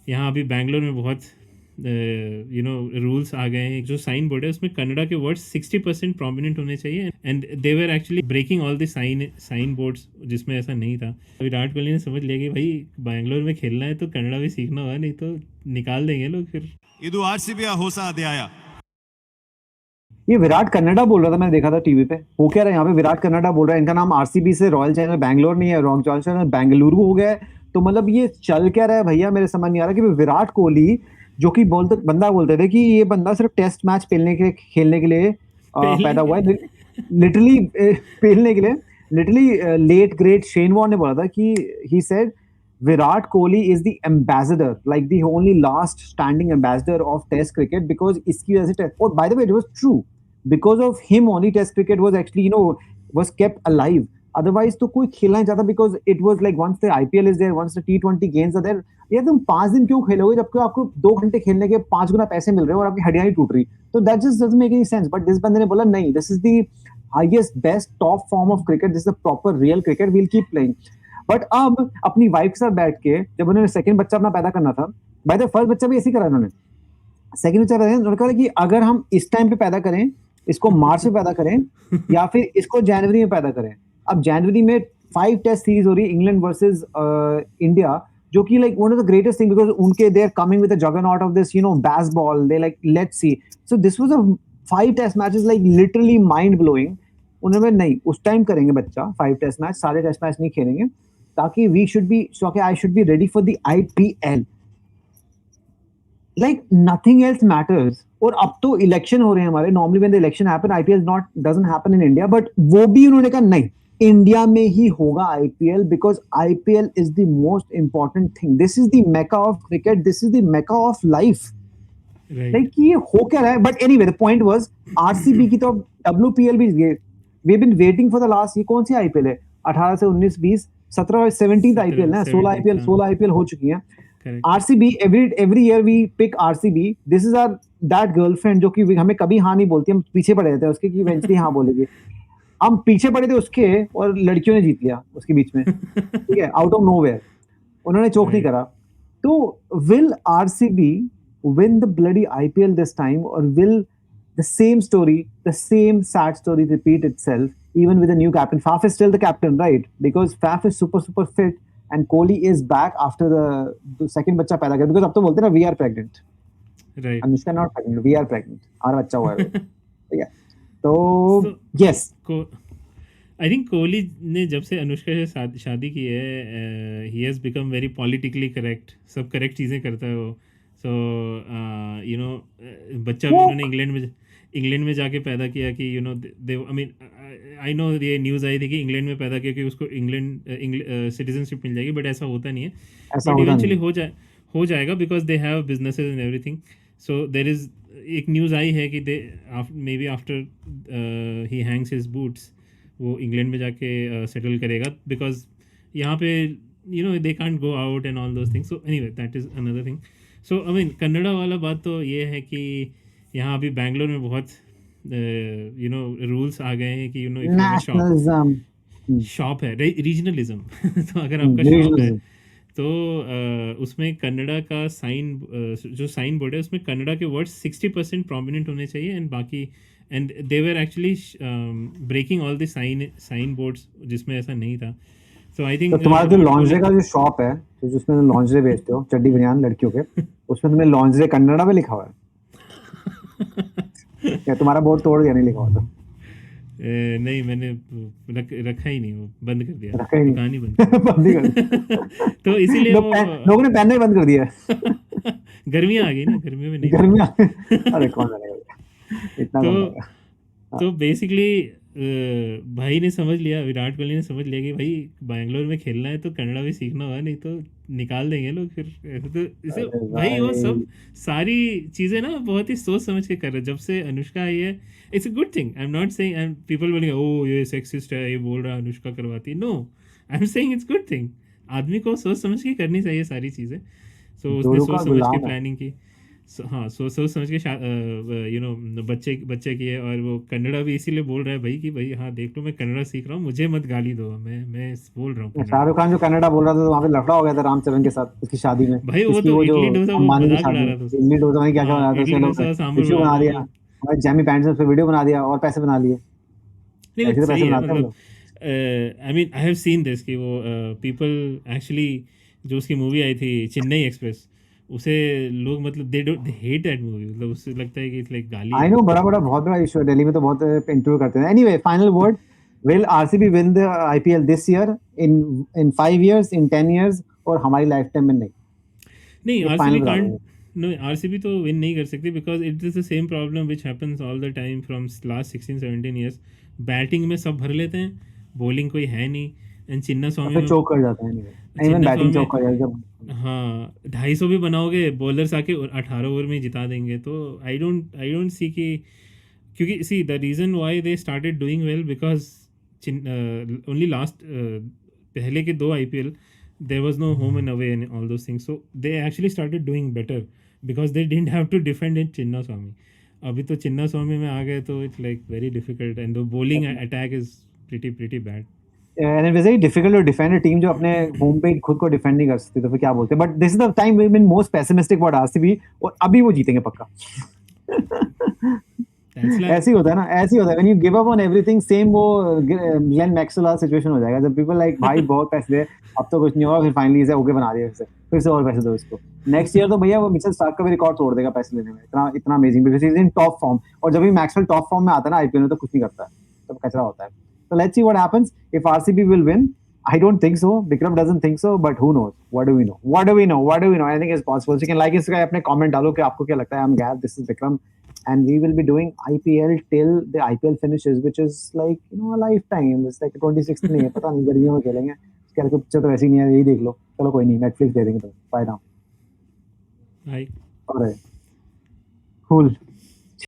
यहाँ अभी बैंगलोर में बहुत रूल्स आ गए हैं। जो साइन बोर्ड है उसमें कन्नड़ा के वर्ड्स 60% प्रोमिनेंट होने चाहिए, and they were actually breaking all the sign boards जिसमें ऐसा नहीं था। विराट कोहली ने समझ लिया कि भाई बैंगलोर में खेलना है तो कन्नड़ा भी सीखना होगा, नहीं तो निकाल देंगे लोग फिर। ಇದು ಆರ್ ಸಿ ಬಿಯ ಹೊಸ ಅಧ್ಯಾಯ। ये विराट कन्नडा बोल रहा था, मैंने देखा था टीवी पे। हो क्या रहा है यहाँ पे? विराट कन्नडा बोल रहा है। इनका नाम आरसीबी से रॉयल चैलेंजर बैंगलोर नहीं है, रॉयल चैलेंजर बेंगलुरु हो गया है। तो मतलब ये चल क्या रहा है भैया? मेरे समझ नहीं आ रहा कि विराट कोहली, जो कि बोलते थे कि ये बंदा सिर्फ टेस्ट मैच खेलने के लिए पैदा हुआ है, लिटरली खेलने के लिए। Literally late great Shane Warne ने बोला था कि he said Virat Kohli is the ambassador, like the only last standing ambassador of Test cricket, because इसकी वजह से और by the way it was true, because of him only Test cricket was actually was kept alive. Otherwise तो कोई खेलना नहीं चाहता, because it was like once the IPL is there, once the T20 games are there, यार तुम 5 दिन क्यों खेलोगे जबकि आपको 2 घंटे खेलने के 5 गुना पैसे मिल रहे हैं और आपकी हड्डियां ही टूट रही। तो that just doesn't make any sense. But this बंदे ने बोला नहीं, this is the highest best top form of cricket, this is the proper real cricket, we'll keep playing. But अब अपनी वाइफ के साथ बैठ के जब उन्होंने सेकंड बच्चा अपना पैदा करना था, बाय द फर्स्ट बच्चा भी ऐसे ही करा उन्होंने, सेकंड बच्चा पैदा उन्होंने कहा कि अगर हम इस टाइम पे पैदा करें, इसको मार्च में पैदा करें या फिर इसको जनवरी में पैदा करें। अब जनवरी में 5 टेस्ट सीरीज हो रही है, इंग्लैंड वर्सेस इंडिया, जो कि like one of the greatest thing, because उनके they are coming with the juggernaut of this baseball, they like let's see. So this was a 5 test matches, like literally mind blowing. उन्होंने नहीं, उस time करेंगे बच्चा 5 test match, सारे test match नहीं खेलेंगे, ताकि I should be ready for the IPL. Like nothing else matters. और अब तो इलेक्शन हो रहे हैं हमारे, normally when the election happen, IPL doesn't happen in India, but वो भी उन्होंने कहा नहीं, इंडिया में ही होगा IPL, because IPL is the most important thing. This is the mecca of cricket. This is the mecca of life. Right. Like ये हो क्या रहा है? But anyway, the point was RCB की तो WPL भी गए। We've been waiting for the last, ये कौन सी IPL है? 18 से 19, 20, 17 और 17th IPL ना, 16 IPL हो चुकी हैं। RCB every year we pick RCB. This is our that girlfriend जो कि हमें कभी हाँ नहीं बोलती, हम पीछे पड़े रहते हैं उसके कि इवेंचुअली हाँ बोलेगी। हम पीछे पड़े थे उसके और लड़कियों ने जीत लिया उसके बीच में, ठीक है, आउट ऑफ नोवेयर, उन्होंने चोक नहीं करा। तो will RCB win the bloody IPL this time, or will the same story, the same sad story repeat itself, even with a new captain? Faf is still the captain, right? Because Faf is super fit and Kohli is back after the second बच्चा पैदा किया, because अब तो बोलते हैं ना we are pregnant, right? Anushka not pregnant, we are pregnant, हमारा बच्चा हुआ है। ठीक है, तो yes, आई थिंक कोहली ने जब से अनुष्का से शादी की है, he has become very politically correct, सब करेक्ट चीज़ें करता है वो। सो बच्चा भी उन्होंने इंग्लैंड में जाके पैदा किया कि दे आई मीन आई नो ये न्यूज़ आई थी कि इंग्लैंड में पैदा किया कि उसको इंग्लैंड सिटीजनशिप मिल जाएगी, बट ऐसा होता नहीं है। बट इवेंचुअली हो जाएगा, because they have businesses and everything. So there is एक न्यूज़ आई है कि they may be after he hangs his boots वो इंग्लैंड में जाके सेटल करेगा, बिकॉज यहाँ पे they can't go out and all those things. So anyway that is another thing. So I mean Kannada वाला बात तो ये है कि यहाँ अभी बैंगलोर में बहुत रूल्स आ गए हैं कि शॉप है रीजनलिज्म तो अगर आपका शॉप है तो उसमें कन्नड़ा का जो साइन बोर्ड है उसमें कन्नड़ा के वर्ड्स 60% प्रोमिनेंट होने चाहिए, एंड बाकी and they were actually breaking all the sign boards जिसमें ऐसा नहीं था। सो आई थिंक तुम्हारा जो लॉन्ड्री का जो शॉप है, तो जिसमें तुम लॉन्ड्री बेचते हो, चड्डी बनियान लड़कियों के, उसमें तुम्हें लॉन्ड्री कन्नड़ा में लिखा हुआ है क्या? तुम्हारा बोर्ड तोड़ दिया, नहीं लिखा हुआ था? नहीं, मैंने रखा ही नहीं, वो बंद कर दिया, दुकान ही बंद कर दी तो इसीलिए लोगों ने पहनना ही बंद कर दिया है। गर्मियाँ आ गई ना, गर्मियों में नहीं, गर्मियाँ अरे कौन जानेगा। तो बेसिकली भाई ने समझ लिया, विराट कोहली ने समझ लिया कि भाई बैंगलोर में खेलना है तो कन्नड़ा भी सीखना होगा, नहीं तो निकाल देंगे लोग फिर। तो इसे भाई वो सब सारी चीज़ें ना बहुत ही सोच समझ के कर रहे। जब से अनुष्का आई है, it's a good thing. I am not saying and people बोलेंगे ओ ये सेक्सिस्ट है, ये बोल रहा है अनुष्का करवाती। No, I am saying it's good thing. आदमी को सोच समझ के करनी चाहिए सारी चीज़ें। सो उसने सोच समझ के प्लानिंग की। हाँ, सोच समझ के बच्चे बच्चे की है, और वो कन्नड़ा भी इसीलिए बोल रहा है भाई कि भाई हाँ देख लो मैं कन्नड़ा सीख रहा हूँ, मुझे मत गाली दो, मैं बोल रहा हूँ कन्नड़ा। शाहरुख खान जो कनाडा बोल रहा था तो वहां पे लफड़ा हो गया था रामचरण के साथ उसकी शादी में। भाई वो इसकी तो वो जो इडली डोसा वो अंबानी की मजाक उड़ा शादी रहा था में इडली डोसा में क्या क्या हाँ, बनाया था उसने, इडली लोग डोसा सांभर इशू बनाया बना था दिया। मतलब। और जैमी पैंट्स में उस पे वीडियो बना दिया और पैसे बना लिए। नहीं बट ऐसे तो सही पैसे है बनाते हैं हम मतलब, लोग। I mean I have seen this कि वो पीपल एक्चुअली, जो उसकी मूवी आई थी चेन्नई एक्सप्रेस, उसे लोग मतलब दे हेट दैट मूवी, मतलब उससे लगता है कि इट्स लाइक गाली आई है। नो, बड़ा बड़ा बहुत बड़ा इशू है दिल्ली में तो, बहुत इंटरव्यू करते हैं। Anyway, final word, will RCB win the IPL this year, in in 5 years, in 10 years, और हमारी लाइफ टाइम में नहीं? नहीं, ये फाइनल आरसीबी बता कांट, दो। नो आरसीबी तो विन नहीं कर सकती, because it is the same problem which happens all the time from last 16-17 years. Batting में सब भर लेते हैं, बॉलिंग कोई है नहीं, एंड चिन्ना और स्वामी फिर में, चोक कर जाते हैं। एनीवे, इवन चिन्ना बैटिंग स्वामी, चोक कर जाते हैं जब। हाँ 250 भी बनाओगे बॉलर्स आके 18 ओवर में जिता देंगे, तो आई डोंट सी कि, क्योंकि see the reason why they started doing well because only last पहले के 2 IPL there was no home and away and all those things, so they actually started doing better because they didn't have to defend in Chinnaswamy. अभी तो Chinnaswamy में आ गए तो it's like very difficult, and the bowling attack is pretty bad. And it is very difficult to defend a team जो अपने home पे खुद को डिफेंड नहीं कर सकती, तो फिर क्या बोलते हैं। But this is the time we been most pessimistic about RCB, और अभी वो जीतेंगे पक्का। दैट्स लाइक, ऐसे ही होता है ना, ऐसे ही होता है when you give up on everything. Same वो ग्लेन मैक्सवेल सिचुएशन हो जाएगा, जब पीपल लाइक भाई बहुत पैसे दे, अब तो कुछ नहीं होगा, फिर फाइनली इसे ओके बना दिया, फिर से और पैसे दो इसको। नेक्स्ट ईयर तो भैया वो मिचेल स्टार्क का भी रिकॉर्ड तोड़ देगा पैसे लेने में, इतना इतना amazing, because he is in top form. और जब भी मैक्सवेल टॉप फॉर्म में आता है ना आईपीएल में, तो कुछ नहीं करता है, तब कचरा होता है। So let's see what happens if RCB will win. I don't think so. Vikram doesn't think so, but who knows? What do we know? What do we know? What do we know? Anything is possible. So you can like इस guy अपने comment डालो कि आपको क्या लगता है। I'm Gav. This is Vikram, and we will be doing IPL till the IPL finishes, which is like a lifetime. It's like 26th नहीं है, पता नहीं गर्मियों में खेलेंगे। इसके आगे पिक्चर तो वैसे ही नहीं है, यही देख लो। चलो कोई नहीं, Netflix दे देंगे तो। Bye now. आई Alright. Cool.